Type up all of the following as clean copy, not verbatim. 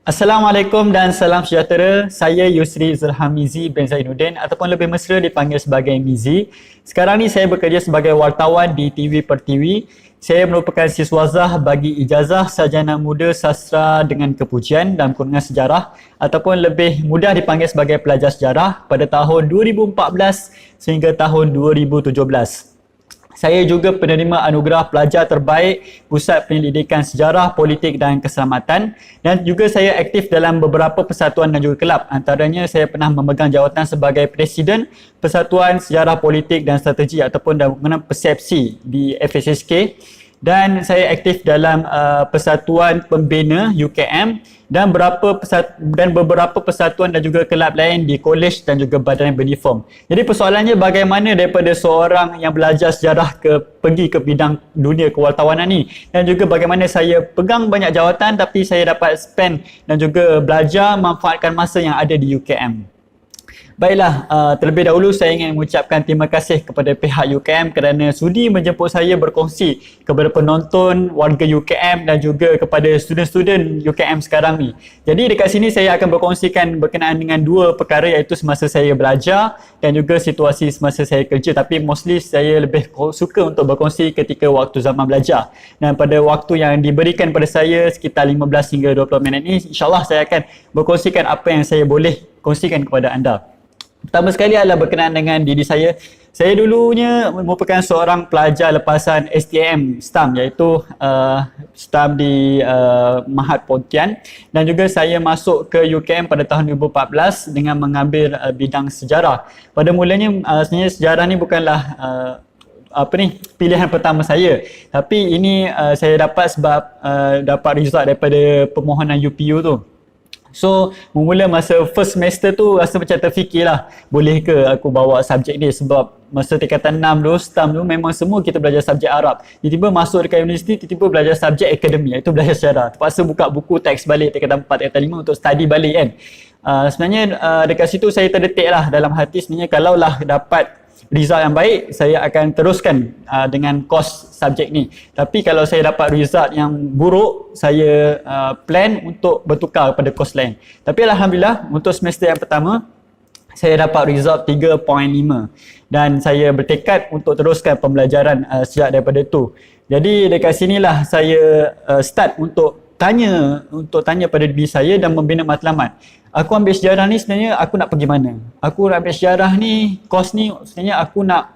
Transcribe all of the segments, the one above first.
Assalamualaikum dan salam sejahtera. Saya Yusri Zulhamizi bin Zainuddin ataupun lebih mesra dipanggil sebagai Mizi. Sekarang ni saya bekerja sebagai wartawan di TV Pertiwi. Saya merupakan siswazah bagi ijazah sarjana muda sastra dengan kepujian dalam kurungan sejarah ataupun lebih mudah dipanggil sebagai pelajar sejarah pada tahun 2014 sehingga tahun 2017. Saya juga penerima anugerah pelajar terbaik Pusat Penyelidikan Sejarah, Politik dan Keselamatan, dan juga saya aktif dalam beberapa persatuan dan juga kelab. Antaranya saya pernah memegang jawatan sebagai Presiden Persatuan Sejarah Politik dan Strategi ataupun dalam persepsi di FSSK, dan saya aktif dalam Persatuan Pembina UKM dan beberapa persatuan dan juga kelab lain di kolej dan juga badan beruniform. Jadi persoalannya bagaimana daripada seorang yang belajar sejarah pergi ke bidang dunia kewartawanan ni, dan juga bagaimana saya pegang banyak jawatan tapi saya dapat spend dan juga belajar manfaatkan masa yang ada di UKM. Baiklah, terlebih dahulu saya ingin mengucapkan terima kasih kepada pihak UKM kerana sudi menjemput saya berkongsi kepada penonton, warga UKM dan juga kepada student-student UKM sekarang ni. Jadi dekat sini saya akan berkongsikan berkenaan dengan dua perkara, iaitu semasa saya belajar dan juga situasi semasa saya kerja, tapi mostly saya lebih suka untuk berkongsi ketika waktu zaman belajar. Dan pada waktu yang diberikan pada saya sekitar 15 hingga 20 minit ni, insyaAllah saya akan berkongsikan apa yang saya boleh kongsikan kepada anda. Pertama sekali adalah berkenaan dengan diri saya. Saya dulunya merupakan seorang pelajar lepasan STM STAM, iaitu STAM di Mahat Pontian, dan juga saya masuk ke UKM pada tahun 2014 dengan mengambil bidang sejarah. Pada mulanya sebenarnya sejarah ni bukanlah pilihan pertama saya, tapi ini saya dapat sebab dapat result daripada permohonan UPU tu. So, memula masa first semester tu rasa macam terfikirlah, boleh ke aku bawa subjek ni, sebab masa tingkatan 6 dulu, STAM dulu memang semua kita belajar subjek Arab. Tiba-tiba masuk dekat universiti, tiba-tiba belajar subjek akademik, iaitu belajar sejarah. Terpaksa buka buku teks balik tingkatan 4, tingkatan 5 untuk study balik kan. Sebenarnya dekat situ saya terdetik lah dalam hati, sebenarnya kalaulah dapat result yang baik, saya akan teruskan dengan kos subjek ni. Tapi kalau saya dapat result yang buruk, saya plan untuk bertukar pada kos lain. Tapi Alhamdulillah, untuk semester yang pertama, saya dapat result 3.5 dan saya bertekad untuk teruskan pembelajaran sejak daripada tu. Jadi dekat sinilah saya start untuk tanya pada diri saya dan membina matlamat. Aku ambil sejarah ni sebenarnya aku nak pergi mana? Aku nak ambil sejarah ni, kos ni sebenarnya aku nak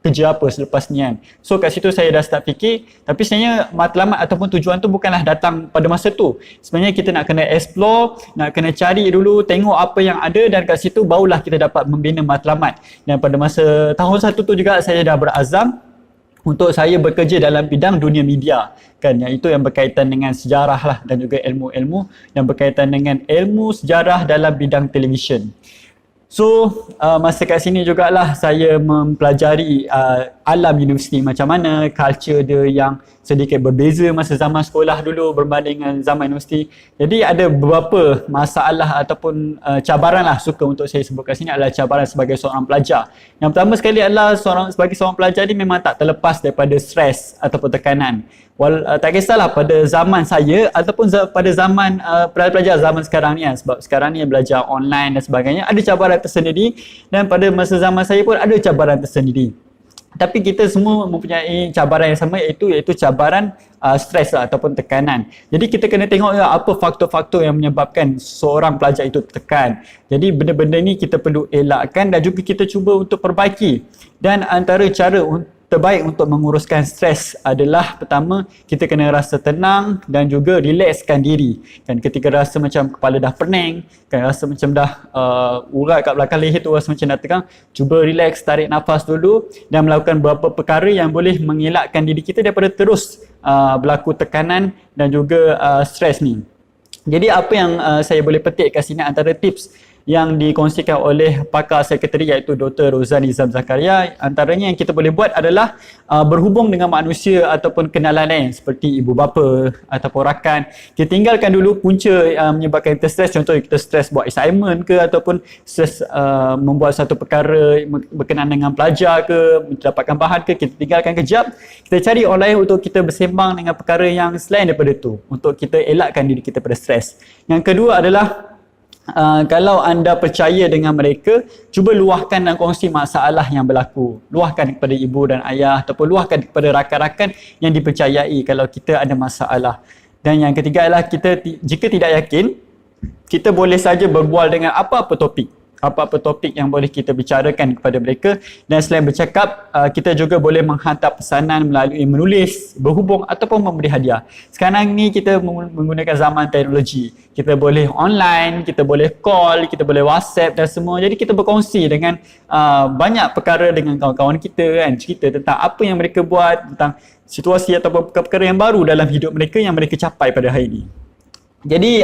kerja apa selepas ni kan. So kat situ saya dah start fikir, tapi sebenarnya matlamat ataupun tujuan tu bukanlah datang pada masa tu. Sebenarnya kita nak kena explore, nak kena cari dulu, tengok apa yang ada, dan kat situ barulah kita dapat membina matlamat. Dan pada masa tahun 1 tu juga saya dah berazam untuk saya bekerja dalam bidang dunia media kan, iaitu yang berkaitan dengan sejarah lah dan juga ilmu-ilmu yang berkaitan dengan ilmu sejarah dalam bidang televisyen. So masa kat sini jugalah saya mempelajari alam universiti, macam mana culture dia yang sedikit berbeza masa zaman sekolah dulu berbanding dengan zaman universiti. Jadi ada beberapa masalah ataupun cabaran lah, suka untuk saya sebut kat sini adalah cabaran sebagai seorang pelajar. Yang pertama sekali adalah sebagai seorang pelajar ni memang tak terlepas daripada stres ataupun tekanan. Tak kisahlah pada zaman saya ataupun pada zaman pelajar zaman sekarang ni kan, sebab sekarang ni belajar online dan sebagainya, ada cabaran tersendiri, dan pada masa zaman saya pun ada cabaran tersendiri. Tapi kita semua mempunyai cabaran yang sama, iaitu cabaran stres lah, ataupun tekanan. Jadi kita kena tengok apa faktor-faktor yang menyebabkan seorang pelajar itu tertekan. Jadi benda-benda ni kita perlu elakkan dan juga kita cuba untuk perbaiki. Dan antara cara terbaik untuk menguruskan stres adalah, pertama, kita kena rasa tenang dan juga relaxkan diri. Kan ketika rasa macam kepala dah pening, kan rasa macam dah urat kat belakang leher tu rasa macam dah tegang, cuba relax, tarik nafas dulu dan melakukan beberapa perkara yang boleh mengelakkan diri kita daripada terus berlaku tekanan dan juga stres ni. Jadi apa yang saya boleh petik kat sini antara tips yang dikongsikan oleh pakar sekretari iaitu Dr. Rozan Nizam Zakaria. Antaranya yang kita boleh buat adalah berhubung dengan manusia ataupun kenalan lain seperti ibu bapa ataupun rakan. Kita tinggalkan dulu punca menyebabkan kita stres. Contohnya kita stres buat assignment ke ataupun stres membuat satu perkara berkenaan dengan pelajar ke, mendapatkan bahan ke, kita tinggalkan kejap. Kita cari orang lain untuk kita bersembang dengan perkara yang selain daripada itu untuk kita elakkan diri kita pada stres. Yang kedua adalah kalau anda percaya dengan mereka, cuba luahkan dan kongsi masalah yang berlaku. Luahkan kepada ibu dan ayah ataupun luahkan kepada rakan-rakan yang dipercayai kalau kita ada masalah. Dan yang ketiga adalah kita jika tidak yakin, kita boleh saja berbual dengan apa-apa topik yang boleh kita bicarakan kepada mereka. Dan selain bercakap, kita juga boleh menghantar pesanan melalui menulis, berhubung ataupun memberi hadiah. Sekarang ni kita menggunakan zaman teknologi. Kita boleh online, kita boleh call, kita boleh WhatsApp dan semua. Jadi kita berkongsi dengan banyak perkara dengan kawan-kawan kita kan, cerita tentang apa yang mereka buat, tentang situasi ataupun perkara yang baru dalam hidup mereka yang mereka capai pada hari ini. Jadi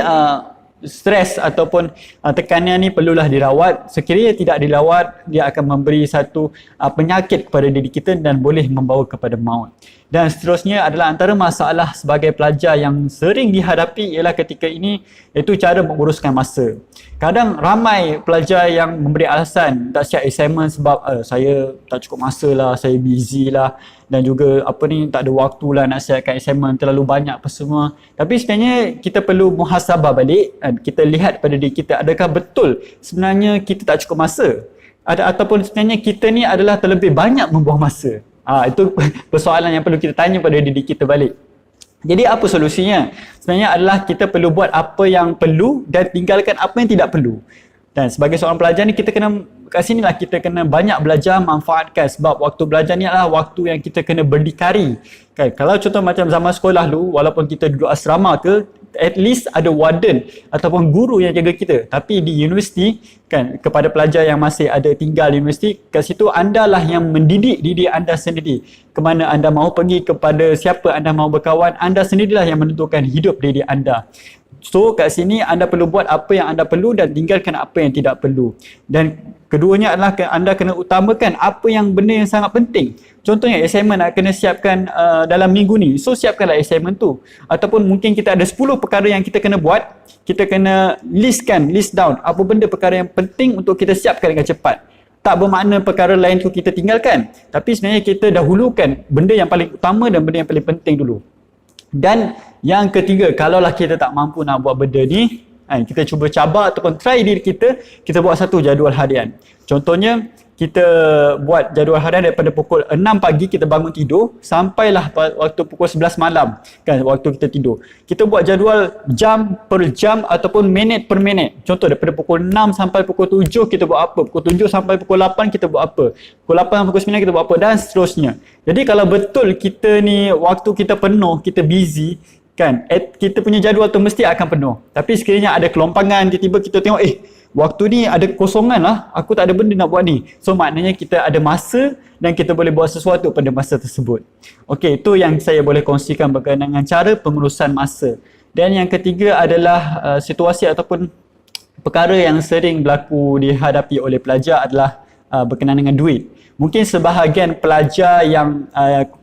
stres ataupun tekanan ni perlulah dirawat. Sekiranya tidak dirawat, dia akan memberi satu penyakit kepada diri kita dan boleh membawa kepada maut. Dan seterusnya adalah antara masalah sebagai pelajar yang sering dihadapi ialah ketika ini, iaitu cara menguruskan masa. Kadang ramai pelajar yang memberi alasan tak siap assignment sebab saya tak cukup masa lah, saya busy lah, dan juga tak ada waktu lah nak siapkan assignment, terlalu banyak apa semua. Tapi sebenarnya kita perlu muhasabah balik, kita lihat pada diri kita, adakah betul sebenarnya kita tak cukup masa? Ataupun sebenarnya kita ni adalah terlebih banyak membuang masa. Itu persoalan yang perlu kita tanya pada diri kita balik. Jadi apa solusinya? Sebenarnya adalah kita perlu buat apa yang perlu dan tinggalkan apa yang tidak perlu. Dan sebagai seorang pelajar ni, kita kena kat sinilah kita kena banyak belajar, manfaatkan, sebab waktu belajar ni adalah waktu yang kita kena berdikari. Kan? Kalau contoh macam zaman sekolah dulu, walaupun kita duduk asrama ke, at least ada warden ataupun guru yang jaga kita. Tapi di universiti kan, kepada pelajar yang masih ada tinggal di universiti, kat situ anda lah yang mendidik diri anda sendiri. Kemana anda mahu pergi, kepada siapa anda mahu berkawan, anda sendirilah yang menentukan hidup diri anda. So kat sini anda perlu buat apa yang anda perlu dan tinggalkan apa yang tidak perlu. Dan keduanya adalah anda kena utamakan apa yang benda yang sangat penting. Contohnya assignment nak kena siapkan dalam minggu ni. So siapkanlah assignment tu. Ataupun mungkin kita ada 10 perkara yang kita kena buat. Kita kena list down apa benda perkara yang penting untuk kita siapkan dengan cepat. Tak bermakna perkara lain tu kita tinggalkan. Tapi sebenarnya kita dahulukan benda yang paling utama dan benda yang paling penting dulu. Dan yang ketiga, kalaulah kita tak mampu nak buat benda ni, kita cuba cabar ataupun try diri kita buat satu jadual harian. Contohnya, kita buat jadual harian daripada pukul 6 pagi kita bangun tidur sampailah waktu pukul 11 malam kan, waktu kita tidur. Kita buat jadual jam per jam ataupun minit per minit. Contoh daripada pukul 6 sampai pukul 7 kita buat apa, pukul 7 sampai pukul 8 kita buat apa, pukul 8 sampai pukul 9 kita buat apa, dan seterusnya. Jadi kalau betul kita ni waktu kita penuh, kita busy kan, kita punya jadual tu mesti akan penuh. Tapi sekiranya ada kelompangan, tiba-tiba kita tengok waktu ni ada kosongan lah, aku tak ada benda nak buat ni. So maknanya kita ada masa dan kita boleh buat sesuatu pada masa tersebut. Okey, itu yang saya boleh kongsikan berkenaan dengan cara pengurusan masa. Dan yang ketiga adalah situasi ataupun perkara yang sering berlaku dihadapi oleh pelajar adalah berkenaan dengan duit. Mungkin sebahagian pelajar yang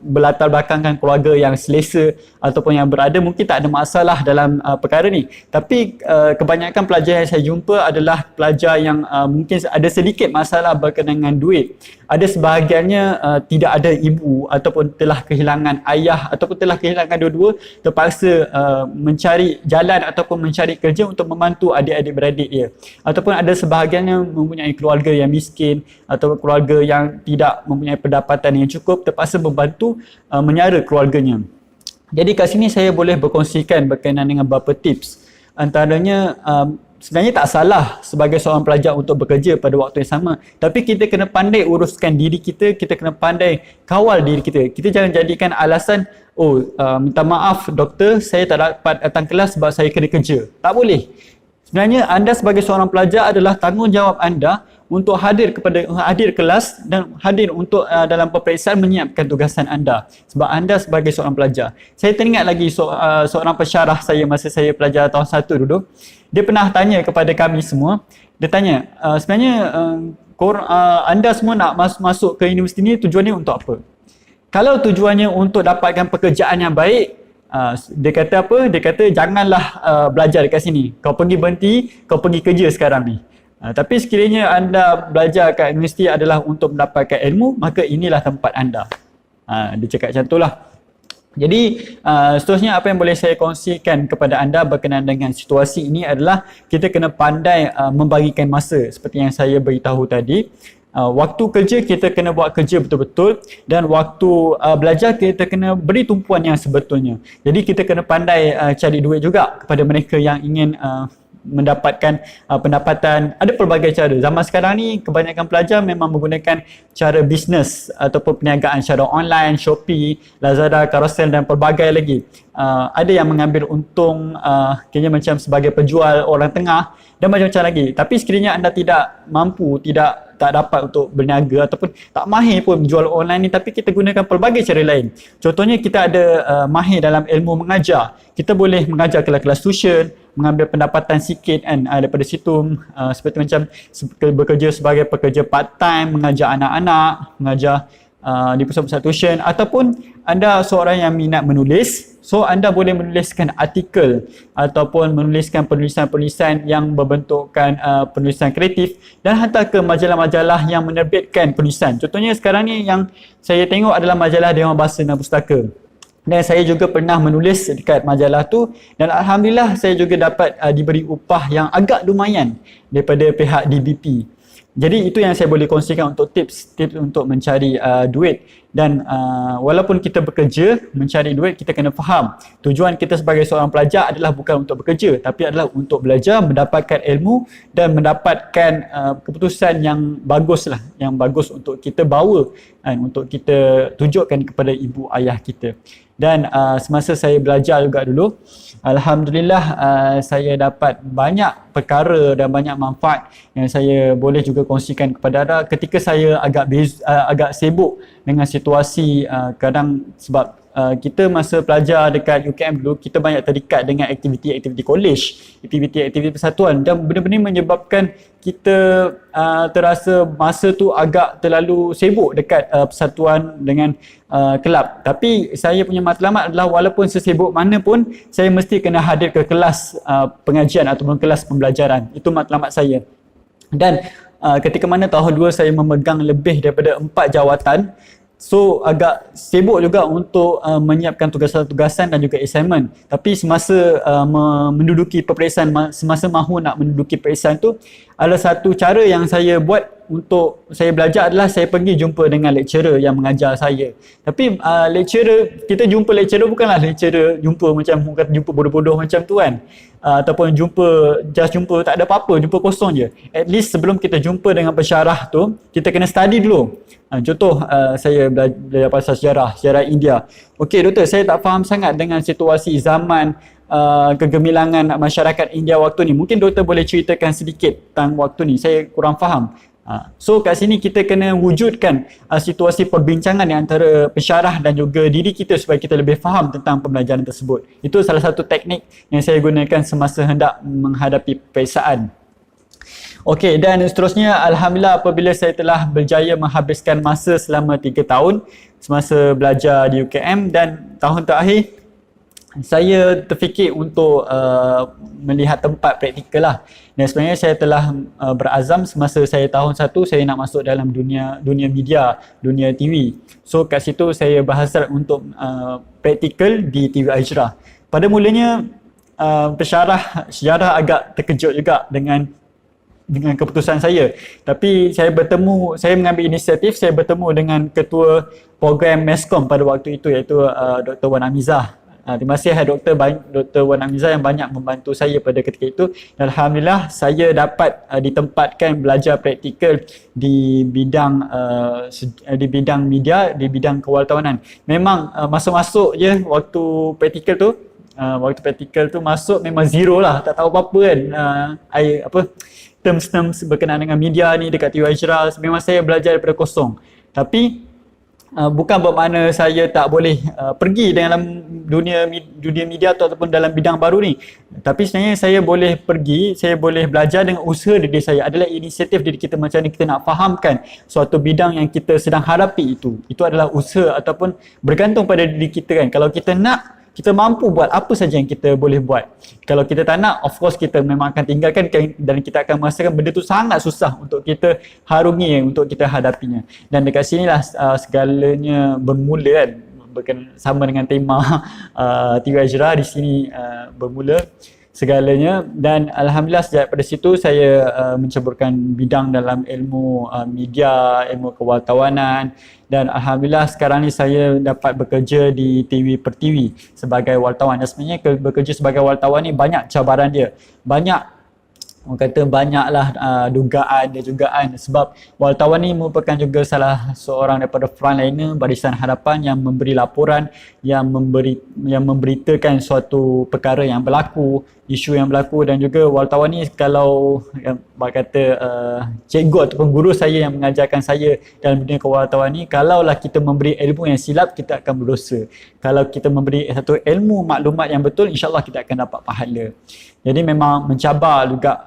berlatar belakangkan keluarga yang selesa ataupun yang berada mungkin tak ada masalah dalam perkara ni. Tapi kebanyakan pelajar yang saya jumpa adalah pelajar yang mungkin ada sedikit masalah berkenaan dengan duit. Ada sebahagiannya tidak ada ibu ataupun telah kehilangan ayah ataupun telah kehilangan dua-dua, terpaksa mencari jalan ataupun mencari kerja untuk membantu adik-adik beradik dia. Ataupun ada sebahagiannya mempunyai keluarga yang miskin atau keluarga yang tidak mempunyai pendapatan yang cukup, terpaksa membantu menyara keluarganya. Jadi kat sini saya boleh berkongsikan berkenaan dengan beberapa tips. Antaranya sebenarnya tak salah sebagai seorang pelajar untuk bekerja pada waktu yang sama, tapi kita kena pandai uruskan diri kita, kita kena pandai kawal diri kita. Kita jangan jadikan alasan, minta maaf doktor, saya tak dapat datang kelas sebab saya kena kerja. Tak boleh. Sebenarnya anda sebagai seorang pelajar adalah tanggungjawab anda untuk hadir kelas dan hadir untuk dalam peperiksaan menyiapkan tugasan anda, sebab anda sebagai seorang pelajar. Saya teringat lagi seorang pensyarah saya masa saya pelajar tahun 1 dulu. Dia pernah tanya kepada kami semua, Dia tanya, sebenarnya anda semua nak masuk ke universiti ni tujuannya untuk apa? Kalau tujuannya untuk dapatkan pekerjaan yang baik, dia kata apa? Dia kata janganlah belajar dekat sini. Kau pergi berhenti, kau pergi kerja sekarang ni. Tapi sekiranya anda belajar kat universiti adalah untuk mendapatkan ilmu, maka inilah tempat anda. Dia cakap macam tu lah. Jadi seterusnya apa yang boleh saya kongsikan kepada anda berkenaan dengan situasi ini adalah kita kena pandai membagikan masa seperti yang saya beritahu tadi. Waktu kerja kita kena buat kerja betul-betul dan waktu belajar kita kena beri tumpuan yang sebetulnya. Jadi kita kena pandai cari duit juga kepada mereka yang ingin mendapatkan pendapatan. Ada pelbagai cara. Zaman sekarang ni kebanyakan pelajar memang menggunakan cara bisnes ataupun perniagaan secara online, Shopee, Lazada, Carousel dan pelbagai lagi. Ada yang mengambil untung kira macam sebagai penjual orang tengah dan macam-macam lagi. Tapi sekiranya anda tidak mampu, tak dapat untuk berniaga ataupun tak mahir pun jual online ni, tapi kita gunakan pelbagai cara lain. Contohnya kita ada mahir dalam ilmu mengajar. Kita boleh mengajar kelas-kelas tuition, mengambil pendapatan sikit kan daripada situ, seperti macam bekerja sebagai pekerja part time, mengajar anak-anak, mengajar di pusat-pusat tuition, ataupun anda seorang yang minat menulis, so anda boleh menuliskan artikel ataupun menuliskan penulisan-penulisan yang berbentukkan penulisan kreatif dan hantar ke majalah-majalah yang menerbitkan penulisan. Contohnya sekarang ni yang saya tengok adalah majalah Dewan Bahasa dan Pustaka. Dan saya juga pernah menulis dekat majalah tu dan alhamdulillah saya juga dapat diberi upah yang agak lumayan daripada pihak DBP. Jadi itu yang saya boleh kongsikan untuk tips untuk mencari duit. Dan walaupun kita bekerja mencari duit, kita kena faham tujuan kita sebagai seorang pelajar adalah bukan untuk bekerja, tapi adalah untuk belajar, mendapatkan ilmu dan mendapatkan keputusan yang bagus lah, yang bagus untuk kita bawa untuk kita tunjukkan kepada ibu ayah kita. Dan semasa saya belajar juga dulu, alhamdulillah saya dapat banyak perkara dan banyak manfaat yang saya boleh juga kongsikan kepada anda ketika saya agak sibuk dengan situasi kadang sebab kita masa pelajar dekat UKM dulu kita banyak terikat dengan aktiviti-aktiviti college, aktiviti-aktiviti persatuan dan benda-benda menyebabkan kita terasa masa tu agak terlalu sibuk dekat persatuan dengan kelab. Tapi saya punya matlamat adalah walaupun sesibuk mana pun saya mesti kena hadir ke kelas pengajian ataupun kelas pembelajaran. Itu matlamat saya. Dan ketika mana tahun 2 saya memegang lebih daripada 4 jawatan, so agak sibuk juga untuk menyiapkan tugasan-tugasan dan juga assignment. Tapi semasa menduduki peperiksaan, semasa mahu nak menduduki peperiksaan tu, ada satu cara yang saya buat untuk saya belajar adalah saya pergi jumpa dengan lecturer yang mengajar saya. Tapi kita jumpa lecturer bukanlah lecturer jumpa macam kata jumpa bodoh-bodoh macam tu kan. Ataupun jumpa tak ada apa-apa, jumpa kosong je. At least sebelum kita jumpa dengan pensyarah tu, kita kena study dulu. Contoh saya belajar pasal sejarah India. Okey doktor, saya tak faham sangat dengan situasi zaman kegemilangan masyarakat India waktu ni. Mungkin doktor boleh ceritakan sedikit tentang waktu ni, saya kurang faham. So kat sini kita kena wujudkan situasi perbincangan di antara pensyarah dan juga diri kita supaya kita lebih faham tentang pembelajaran tersebut. Itu salah satu teknik yang saya gunakan semasa hendak menghadapi peperiksaan. Okey, dan seterusnya alhamdulillah apabila saya telah berjaya menghabiskan masa selama 3 tahun semasa belajar di UKM dan tahun terakhir saya terfikir untuk melihat tempat praktikal lah. Dan sebenarnya saya telah berazam semasa saya tahun 1 saya nak masuk dalam dunia media, dunia TV. So kat situ saya berhasrat untuk praktikal di TV Hijrah. Pada mulanya pensyarah sejarah agak terkejut juga dengan keputusan saya. Tapi saya mengambil inisiatif, saya bertemu dengan ketua program MESCOM pada waktu itu iaitu Dr. Wan Amizah. Terima kasih Dr. Wan Amizah yang banyak membantu saya pada ketika itu. Dan alhamdulillah saya dapat ditempatkan belajar praktikal di bidang media, di bidang kewartawanan. Memang masuk-masuk je waktu praktikal tu masuk memang zero lah, tak tahu apa-apa kan. Terms berkenaan dengan media ni dekat TV Hijrah, memang saya belajar daripada kosong. Tapi bukan bermakna saya tak boleh pergi dalam dunia media ataupun dalam bidang baru ni. Tapi sebenarnya saya boleh pergi, saya boleh belajar dengan usaha diri saya. Adalah inisiatif diri kita macam mana kita nak fahamkan suatu bidang yang kita sedang hadapi itu. Itu adalah usaha ataupun bergantung pada diri kita kan. Kalau kita nak, kita mampu buat apa saja yang kita boleh buat. Kalau kita tak nak, of course kita memang akan tinggalkan dan kita akan merasakan benda tu sangat susah untuk kita harungi, untuk kita hadapinya. Dan dekat sinilah segalanya bermula kan. Sama dengan tema TV Ajra di sini bermula segalanya. Dan alhamdulillah sejak pada situ saya menceburkan bidang dalam ilmu media, ilmu kewartawanan, dan alhamdulillah sekarang ni saya dapat bekerja di TV Pertiwi sebagai wartawan. Dan sebenarnya bekerja sebagai wartawan ni banyak cabaran dia. Banyak, orang kata banyaklah dugaan sebab wartawan ni merupakan juga salah seorang daripada frontliner barisan hadapan yang memberi laporan, yang memberitakan suatu perkara yang berlaku, isu yang berlaku. Dan juga wartawan ni, kalau kata cikgu ataupun guru saya yang mengajarkan saya dalam dunia kewartawan ni, kalaulah kita memberi ilmu yang silap, kita akan berdosa. Kalau kita memberi satu ilmu maklumat yang betul, insyaAllah kita akan dapat pahala. Jadi memang mencabar juga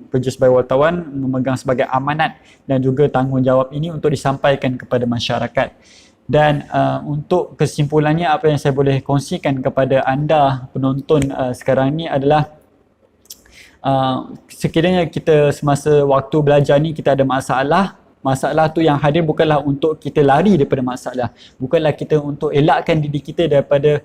kerja sebagai wartawan, memegang sebagai amanat dan juga tanggungjawab ini untuk disampaikan kepada masyarakat. Dan untuk kesimpulannya, apa yang saya boleh kongsikan kepada anda penonton sekarang ni adalah sekiranya kita semasa waktu belajar ni kita ada masalah tu yang hadir bukanlah untuk kita lari daripada masalah, bukanlah kita untuk elakkan diri kita daripada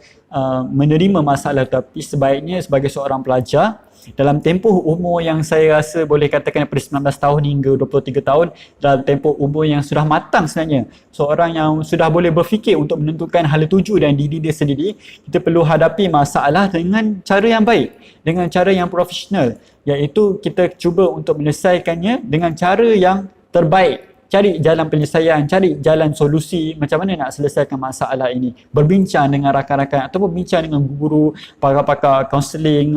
menerima masalah, tapi sebaiknya sebagai seorang pelajar dalam tempoh umur yang saya rasa boleh katakan daripada 19 tahun hingga 23 tahun, dalam tempoh umur yang sudah matang sebenarnya, seorang yang sudah boleh berfikir untuk menentukan hala tuju dan diri dia sendiri, kita perlu hadapi masalah dengan cara yang baik, dengan cara yang profesional, iaitu kita cuba untuk menyelesaikannya dengan cara yang terbaik. Cari jalan penyelesaian, cari jalan solusi macam mana nak selesaikan masalah ini. Berbincang dengan rakan-rakan ataupun bincang dengan guru, pakar-pakar kaunseling,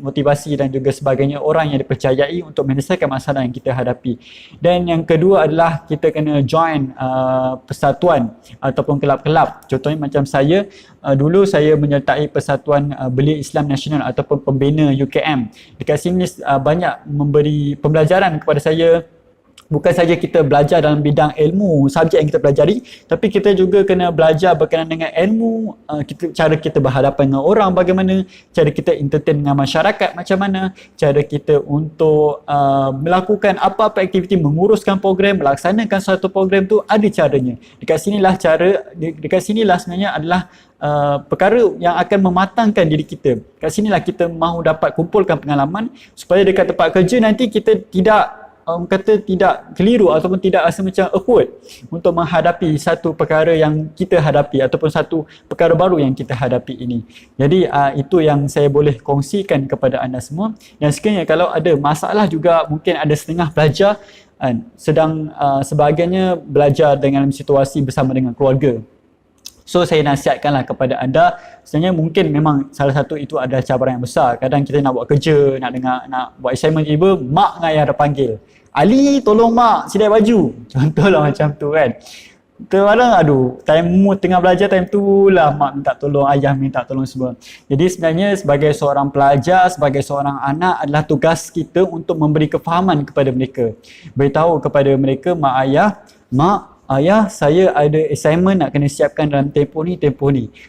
motivasi dan juga sebagainya, orang yang dipercayai untuk menyelesaikan masalah yang kita hadapi. Dan yang kedua adalah kita kena join persatuan ataupun kelab-kelab. Contohnya macam saya, dulu saya menyertai Persatuan Belia Islam Nasional ataupun pembina UKM. Dekat sini banyak memberi pembelajaran kepada saya. Bukan saja kita belajar dalam bidang ilmu, subjek yang kita pelajari, tapi kita juga kena belajar berkenaan dengan ilmu, cara kita berhadapan dengan orang bagaimana, cara kita entertain dengan masyarakat macam mana, cara kita untuk melakukan apa-apa aktiviti, menguruskan program, melaksanakan suatu program tu ada caranya. Dekat sinilah sebenarnya adalah perkara yang akan mematangkan diri kita. Kat sinilah kita mahu dapat kumpulkan pengalaman supaya dekat tempat kerja nanti kita tidak tidak keliru ataupun tidak rasa macam awkward untuk menghadapi satu perkara yang kita hadapi ataupun satu perkara baru yang kita hadapi ini. Jadi itu yang saya boleh kongsikan kepada anda semua. Dan sekiranya kalau ada masalah juga, mungkin ada setengah pelajar sedang sebahagiannya belajar dengan situasi bersama dengan keluarga. So saya nasihatkanlah kepada anda, sebenarnya mungkin memang salah satu itu adalah cabaran yang besar. Kadang kita nak buat kerja, nak buat assignment, tiba mak dengan ayah dah panggil. Ali, tolong mak sidai baju. Contohlah macam tu kan. Terkadang time mood tengah belajar, time tu lah mak minta tolong, ayah minta tolong semua. Jadi sebenarnya sebagai seorang pelajar, sebagai seorang anak, adalah tugas kita untuk memberi kefahaman kepada mereka. Beritahu kepada mereka, mak, ayah, saya ada assignment nak kena siapkan dalam tempoh ni.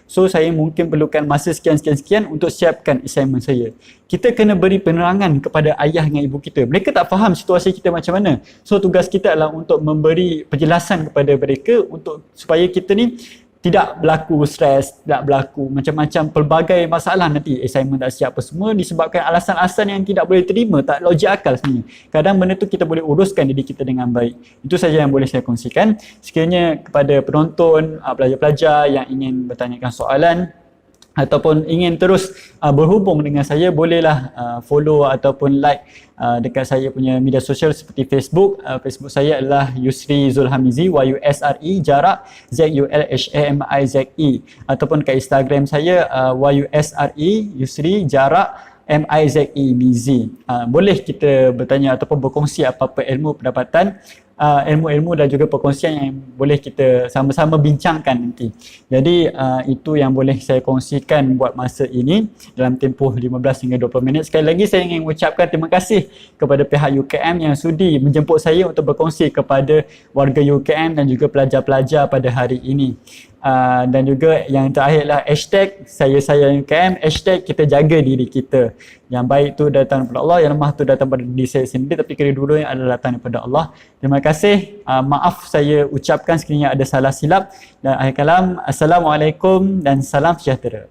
So saya mungkin perlukan masa sekian untuk siapkan assignment saya. Kita kena beri penerangan kepada ayah dengan ibu kita. Mereka tak faham situasi kita macam mana. So tugas kita adalah untuk memberi penjelasan kepada mereka supaya kita ni tidak berlaku stres, tidak berlaku macam-macam pelbagai masalah nanti. Assignment tak siap apa semua disebabkan alasan-alasan yang tidak boleh terima, tak logik akal sebenarnya. Kadang benda tu kita boleh uruskan diri kita dengan baik. Itu saja yang boleh saya kongsikan. Sekiranya kepada penonton, pelajar-pelajar yang ingin bertanyakan soalan ataupun ingin terus berhubung dengan saya, bolehlah follow ataupun like dekat saya punya media sosial seperti Facebook. Facebook saya adalah Yusri Zulhamizi, YUSRI jarak ZULHAMIZE, ataupun kat Instagram saya YUSRI Yusri jarak MIZE Mizi. Boleh kita bertanya ataupun berkongsi apa-apa ilmu pendapatan ilmu-ilmu dan juga perkongsian yang boleh kita sama-sama bincangkan nanti. Jadi itu yang boleh saya kongsikan buat masa ini dalam tempoh 15 hingga 20 minit. Sekali lagi saya ingin mengucapkan terima kasih kepada pihak UKM yang sudi menjemput saya untuk berkongsi kepada warga UKM dan juga pelajar-pelajar pada hari ini. Dan juga yang terakhirlah hashtag saya UKM, hashtag kita jaga diri kita. Yang baik tu datang daripada Allah, yang lemah tu datang daripada diri saya sendiri, tapi kedua-duanya adalah datang daripada Allah. Terima kasih. Maaf saya ucapkan sekiranya ada salah silap. Dan akhir kalam, Assalamualaikum dan salam sejahtera.